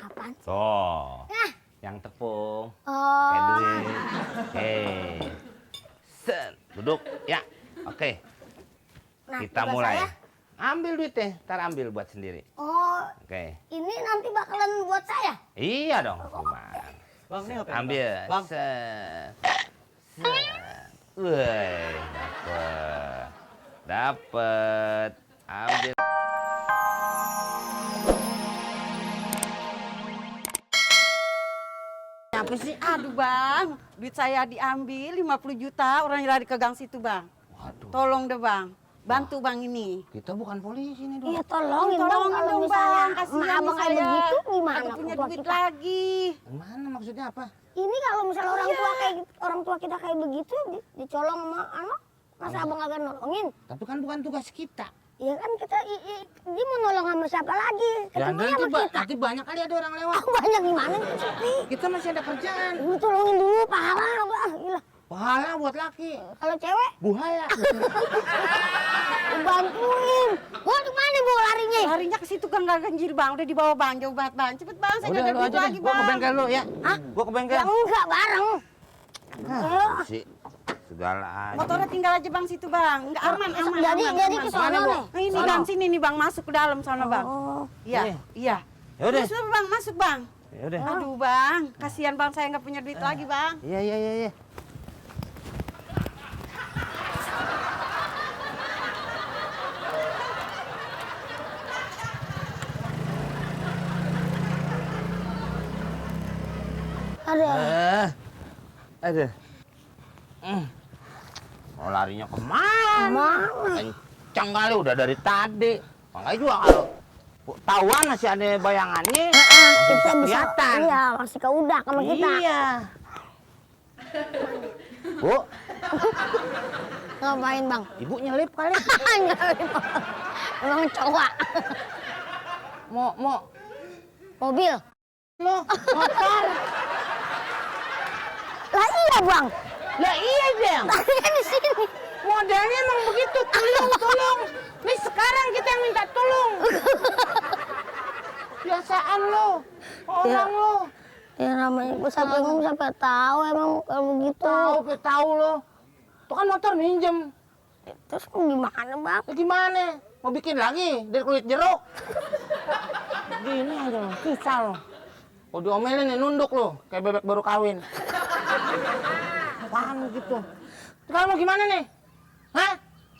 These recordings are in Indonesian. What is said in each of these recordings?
Apaan sih? Tuh. Nah. Yang tepung. Oh. Kayak duit. Oke. Set. Duduk. Ya. Oke. Nah, Kita tugas mulai. saya. Ambil duitnya. Ntar ambil buat sendiri. Oh. Oke. Ini nanti bakalan buat saya? Iya dong. Gimana? Bang, ini apa? Ambil. Bang. Set. Set. Wih, dapet. Dapet. Ambil. Apa sih? Aduh bang, duit saya diambil 50 juta, orang yang lari ke gang situ bang. Waduh. Tolong deh bang, bantu bang ini. Kita bukan polisi nih dong. Iya tolongin dong Tolongin kalau dong misalnya bang, kasihan emak abang kayak saya. begitu gimana Kagak punya tua duit kita? lagi. Mana maksudnya apa? Ini kalau misalnya orang tua kita kayak begitu dicolong sama anak, masa abang kagak nolongin? Tapi kan bukan tugas kita. Iya kan kita dia mau nolong sama siapa lagi? Ya, Ketemunya nanti, sama kita. nanti banyak kali ada orang lewat. Aku banyak gimana nih Sepi? Kita masih ada kerjaan. Lu tolongin dulu pahala bang, gila. Pahala buat laki. Kalau cewek, Buhaya. lu bantuin. Gua kemana bu larinya? Larinya ke situ gang ganjil bang, udah dibawa bang, jauh banget bang. Cepet bang, saya Udah nggak lu ada duit aja deh. lagi Gua ke bang. bengkel lu ya. Hah? Gua ke bengkel. Ya enggak bareng. Hah, sih. Segala aja. Motornya tinggal aja bang situ bang, nggak aman. Jadi aman. ke sono Mana, Bu? nih. Nah, ini Sono. bang, sini nih bang, masuk ke dalam sana bang. Oh. Iya, Iya. iya. Ya udah. Terus bang, masuk bang. Ya udah. Aduh bang, kasihan bang, saya nggak punya duit lagi bang. Iya iya iya iya. Ada. Aduh. Mau larinya kemana? Mana? Kencang kali udah dari tadi. Makanya juga kalau tahuan masih ada bayangannya. Kita bisa kelihatan. iya masih keudak sama kita. Iya. Bu, Ngapain bang? ibu nyelip kali. Enggak, emang cowok. Mau Mobil. lo motor. Lah iya bang. Lah iya Bang. Tadi kan di sini. Modalnya emang begitu. Tolong. Nih sekarang kita yang minta tolong. Biasaan lo. Orang lo. Ya namanya gue sampai ngomong sampai tahu emang kalau begitu. Tahu lo. Itu kan motor minjem. Terus gimana bang? Ya gimana? Mau bikin lagi dari kulit jeruk? Gini aja lo, susah lo. Kalau diomelin nih nunduk lo, kayak bebek baru kawin. Apaan gitu? Sekarang mau gimana nih? Hah?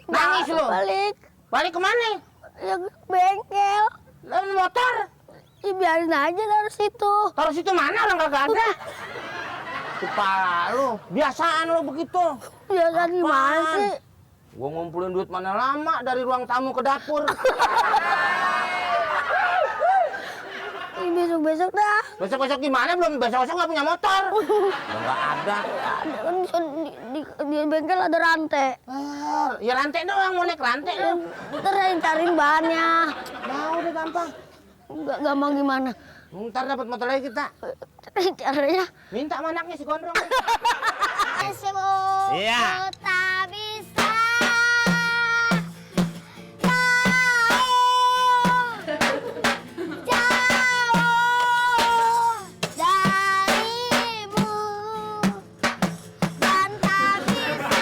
Nangis lo? Balik. Balik kemana? Ya ke bengkel. Lalu motor? Ya biarin aja taruh situ. Taruh situ mana orang kagak ada? Kepala lo, biasaan lo begitu. Biasa gimana Apaan? sih? Gua ngumpulin duit mana lama dari ruang tamu ke dapur. Ini besok-besok dah. Besok-besok gimana? Belum besok-besok nggak punya motor. Udah nggak ada. Ada kan di bengkel ada rantai. Ya rantai doang, mau naik rantai lo. Ntar yang cariin bahannya. Nah, udah gampang. Nggak gampang gimana? Ntar dapat motor lagi kita. Caranya. Minta sama anaknya si gondrong. Semua Iya. tak bisa jauh darimu dan tak bisa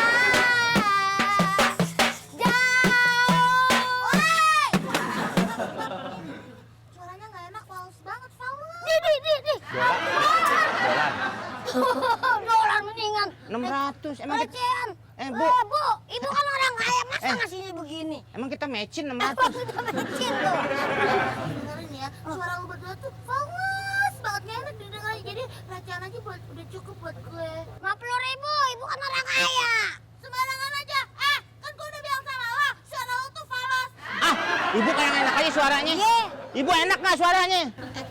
jauh. Suaranya nggak enak, fals banget, fals. Di. Jalan. Dolar mendingan. 600. Emang kita, Recehan. Bu. Bu, ibu kan orang kaya, masa ngasihnya begini? emang kita matchin Apa 600. kita mencin tuh? Dengerin ya, suara lu berdua tuh bagus banget, gak enak didengerin. Jadi recehan aja udah cukup buat gue. 50.000, ibu kan orang kaya. Sembarangan aja. Kan gue udah bilang sama lo, suara lo tuh falas. Ah, ibu kayak enak aja suaranya. Iya. Ibu enak nggak suaranya?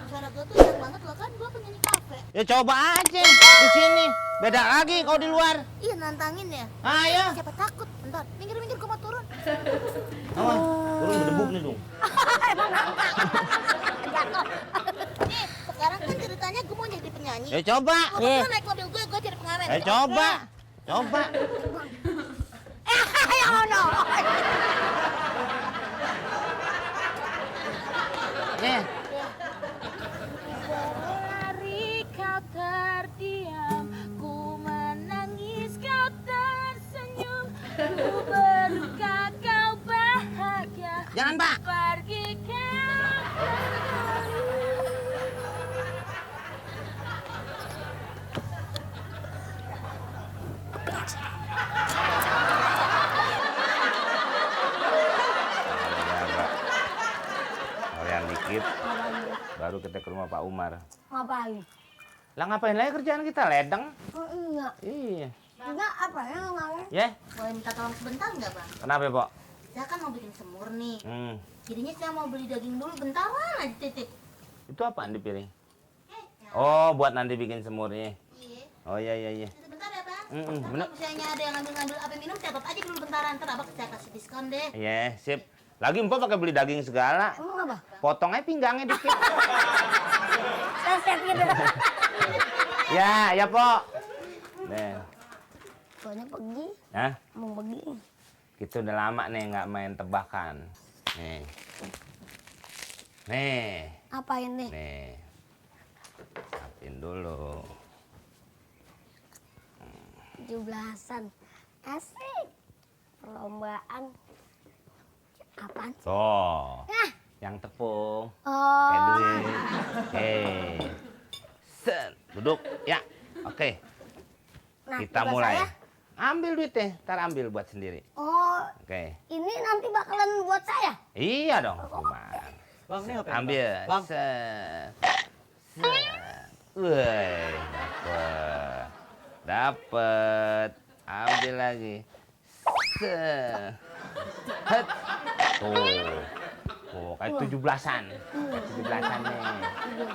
Suara gue tuh enak banget loh, kan gue penyanyi kafe. Ya coba aja di sini. Beda lagi kalau di luar. Iya, nantangin ya. Ayo. Siapa takut? Bentar, minggir-minggir gue mau turun. Awas, turun berdebuk nih dong. Emang nantang. Jatuh. Nih, sekarang kan ceritanya gue mau jadi penyanyi. Ya coba. Lo naik mobil gue jadi pengamen. Ya coba. Coba. Ya no. Nih. Jangan, Pak. Pergi ke Kalian dikit, baru kita ke rumah Pak Umar. ngapain? Lah ngapain lagi kerjaan kita, ledeng? Oh iya. Iya. Enggak apa ya ngomongnya? Ya, Boleh minta tolong sebentar nggak bang? kenapa, Pak? Saya kan mau bikin semur nih. Hmm, Jadinya saya mau beli daging dulu bentaran aja titip. itu apaan di piring? Ya. Oh, buat nanti bikin semurnya. Iya. Oh iya iya iya. Sebentar ya bang. Bener. Kalau misalnya ada yang ngambil apa minum, catat aja dulu bentaran. Ntar abang saya kasih diskon deh. Iya, sip. Lagi Mpok pakai beli daging segala. Emang apa? Potong aja pinggangnya dikit. Set gitu. Ya, ya, Pok. Nih. Pokoknya pergi, Hah? mau pergi. Kita udah lama nih nggak main tebakan. Nih. Nih. Apa ini? Nih. Rapin dulu. 17-an. Asik. Perlombaan. Apaan sih? Tuh. Nah. Yang tepung. Oh. Kayak duit. Set. Duduk. Ya. Oke. Nah, Kita tugas mulai. saya. Ambil duitnya. Ntar ambil buat sendiri. Oh, Oke. ini nanti bakalan buat saya. Iya dong. Gimana? Bang, ini apa? Ambil. Bang. Set. Set. Woi, dapet. Dapet. Ambil lagi. Set. Het. Tuh. Tuh, kayak 17-an. 17-an nih.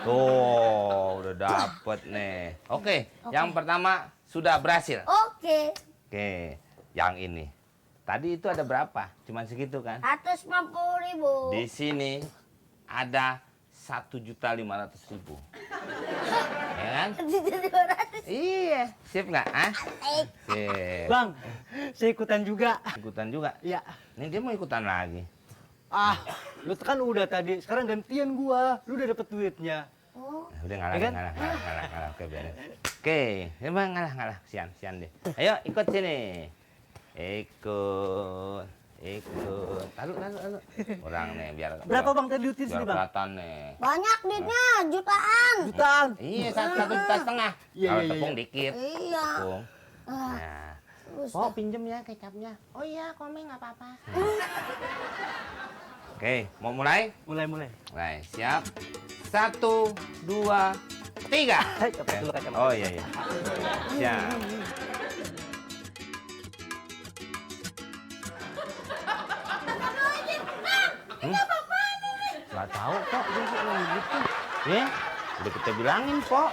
Tuh, udah dapet nih. Oke, yang pertama sudah berhasil. Oke. Oke, yang ini. Tadi itu ada berapa? Cuman segitu kan? 150.000. Di sini ada 1.500.000. Ya kan? 200. Iya, sip nggak? Ah? Sip. Bang, saya ikutan juga. Ikutan juga. Iya. Ini dia mau ikutan lagi. Ah, lu kan udah tadi. Sekarang gantian gua. Lu udah dapet duitnya. Oh, Nah, udah ngalah, Ya kan? ngalah. Oke, beres. Oke, emang ngalah. Sian deh. Ayo ikut sini. Ikut. Lalu. Kurang nih biar. Berapa bang tadi duitnya Biar sini bang? kelihatan nih. banyak duitnya, jutaan. Jutaan. Iya, 1,5 juta. Iya, Kalau iya, tepung iya. dikit. Iya. Tepung. Ah, Nah. terus Oh, pinjem ya kecapnya. Oh iya, komeng nggak apa-apa. Oke, mau mulai? Mulai. Mulai, siap. 1, 2, 3. Hai, dapat dulu kacamata. Oh iya. Siap. Gak tahu kok, dia kok ngomong gitu. Ya, udah kita bilangin kok.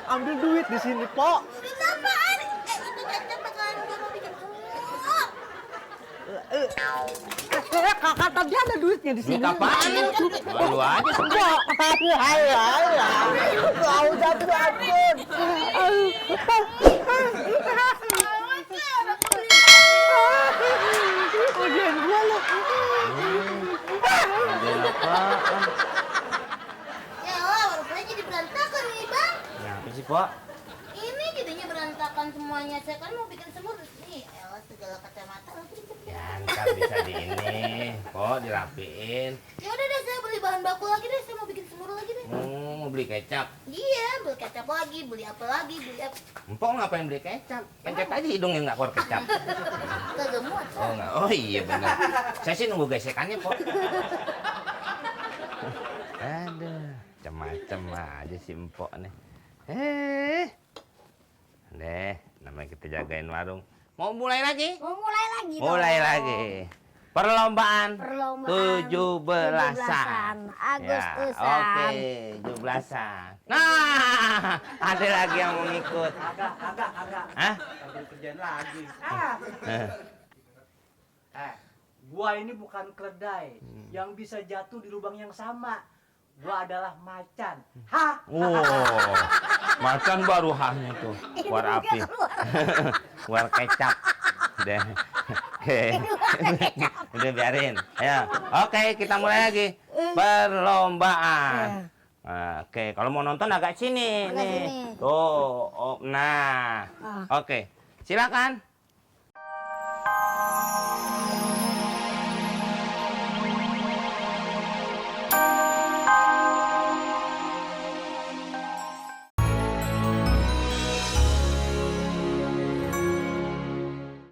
Ambil duit di sini, Pok. duit apaan? Itu Caca bakalan dia mau bikin semur. Kakak tadi ada duitnya di Duit sini. apaan? Lu aja semua. Pok, kau jatuh akun. Ujian gua lu. Ada apaan? Ya Allah, warungnya jadi berantakan nih bang. Kenapa sih, Pok? Ini jadinya berantakan semuanya. Saya kan mau bikin semur nih. Elah, segala kacamata lagi. Ya, ntar bisa di ini, Pok, dirapiin. Ya udah deh, saya beli bahan baku lagi deh. Saya mau bikin semur lagi deh. Mau beli kecap. Iya, beli kecap lagi, beli apa lagi, beli apa. Empok ngapain beli kecap? Pencet aja hidungnya nggak keluar kecap. Kagak muat. Oh nggak? Oh iya benar. Saya sih nunggu gesekannya, Pok. Aduh, macam-macam aja si Empok nih. Deh, namanya kita jagain warung. Mau mulai lagi? Mau mulai lagi dong. Mulai lagi. Perlombaan, Perlombaan 17-an. Agustusan. Ya, oke, 17-an. Nah, ada lagi yang mau ngikut. Agak. Hah? Ambil kerjaan lagi. Eh, Gua ini bukan keledai yang bisa jatuh di lubang yang sama. Gua adalah macan. Hah? Oh, macan baru hanya tuh. War api. War kecap. Deh. Oke. Udah biarin. Ayo. Oke, kita mulai lagi. Perlombaan. Oke, kalau mau nonton agak sini Agak nih. sini. Tuh, oh, nah. Oke. Silakan.